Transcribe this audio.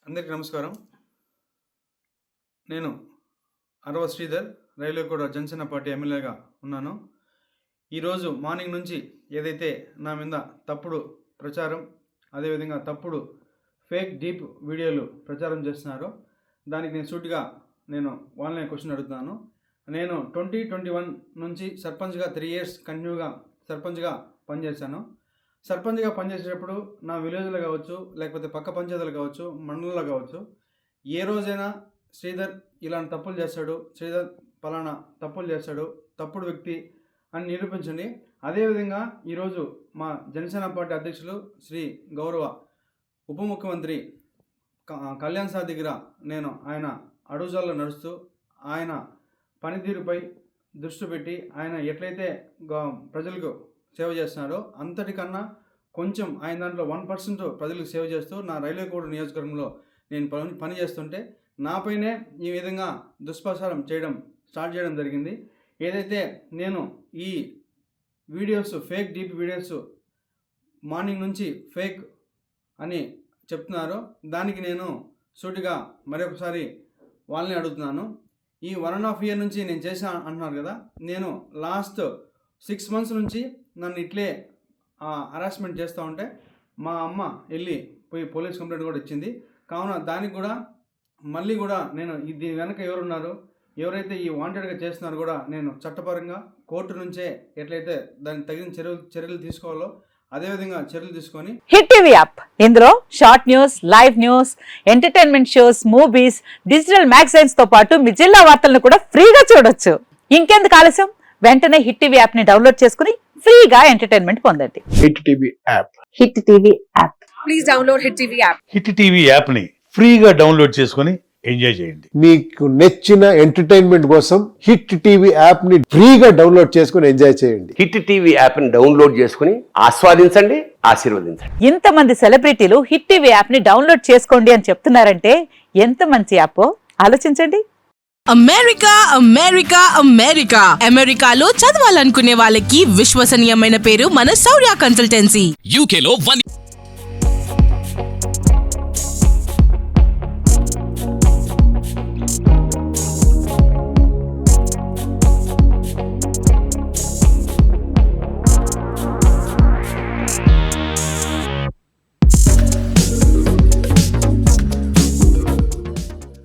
అందరికీ నమస్కారం. నేను అరవ శ్రీధర్, రైల్వేకోట జనసేన పార్టీ ఎమ్మెల్యేగా ఉన్నాను. ఈరోజు మార్నింగ్ నుంచి ఏదైతే నా మీద తప్పుడు ప్రచారం, అదేవిధంగా తప్పుడు ఫేక్ డీప్ వీడియోలు ప్రచారం చేస్తున్నారో దానికి నేను సూటిగా వాళ్ళనే క్వశ్చన్ అడుగుతున్నాను. నేను 2021 నుంచి సర్పంచ్గా 3 years కంటిన్యూగా సర్పంచ్గా పనిచేశాను. సర్పంచ్గా పనిచేసేటప్పుడు నా విలేజ్లో కావచ్చు, లేకపోతే పక్క పంచాయతీలు కావచ్చు, మండలంలో కావచ్చు, ఏ రోజైనా శ్రీధర్ ఇలాంటి తప్పులు చేస్తాడు, శ్రీధర్ పలానా తప్పులు చేస్తాడు, తప్పుడు వ్యక్తి అని నిరూపించండి. అదేవిధంగా ఈరోజు మా జనసేన పార్టీ అధ్యక్షులు శ్రీ గౌరవ ఉప ముఖ్యమంత్రి కళ్యాణ్ సార్ దగ్గర ఆయన అడుగుజాల్లో నడుస్తూ ఆయన పనితీరుపై దృష్టి పెట్టి ఆయన ఎట్లయితే ప్రజలకు సేవ చేస్తున్నాడో అంతటికన్నా కొంచెం ఆయన దాంట్లో 1% ప్రజలకు సేవ చేస్తూ నా రైల్వేకోట నియోజకవర్గంలో నేను పని చేస్తుంటే నాపైనే ఈ విధంగా దుష్ప్రచారం స్టార్ట్ చేయడం జరిగింది. ఏదైతే నేను ఈ videos fake deep videos morning నుంచి ఫేక్ అని చెప్తున్నారో దానికి నేను సూటిగా మరొకసారి వాళ్ళని అడుగుతున్నాను. ఈ 1.5 year నుంచి నేను చేసా అంటున్నారు కదా, నేను లాస్ట్ 6 months నుంచి నన్ను ఇట్లే హరాస్మెంట్ చేస్తూ ఉంటే మా అమ్మ పోయి పోలీస్ కంప్లైంట్ కూడా ఇచ్చింది. కావున దానికి కూడా మళ్ళీ కూడా నేను దీని వెనక ఎవరున్నారు, ఎవరైతే ఈ వాంటెడ్గా చేస్తున్నారో కూడా నేను చట్టపరంగా కోర్టు నుంచే ఎట్లయితే దానికి తగిన చర్యలు తీసుకోవాలో అదేవిధంగా చర్యలు తీసుకొని హిట్ టీవీ యాప్, ఇందులో short news, live news, entertainment shows, movies, digital magazines తో పాటు మీ జిల్లా వార్తలను కూడా ఫ్రీగా చూడొచ్చు. ఇంకెందుకు ఆలస్యం, వెంటనే హిట్ టీవీ యాప్ ని డౌన్లోడ్ చేసుకుని ఫ్రీగా ఎంటర్టైన్మెంట్ పొందండి. Hit TV app. Hit TV app. Please download hit TV app. Hit TV app ని ఫ్రీగా డౌన్లోడ్ చేసుకుని ఎంజాయ్ చేయండి. మీకు నచ్చిన ఎంటర్టైన్మెంట్ కోసం హిట్ టీవీ యాప్ ని ఫ్రీగా డౌన్లోడ్ చేసుకుని ఎంజాయ్ చేయండి. హిట్ టీవీ యాప్ ని డౌన్లోడ్ చేసుకుని ఆస్వాదించండి, ఆశీర్వదించండి. ఇంతమంది సెలబ్రిటీలు హిట్ టీవీ యాప్ ని డౌన్లోడ్ చేసుకోండి అని చెప్తున్నారంటే ఎంత మంచి యాప్ ఆలోచించండి. అమెరికాలో చదవాలనుకునే వాళ్ళకి విశ్వసనీయమైన పేరు మన శౌర్య కన్సల్టెన్సీ. UK లో 1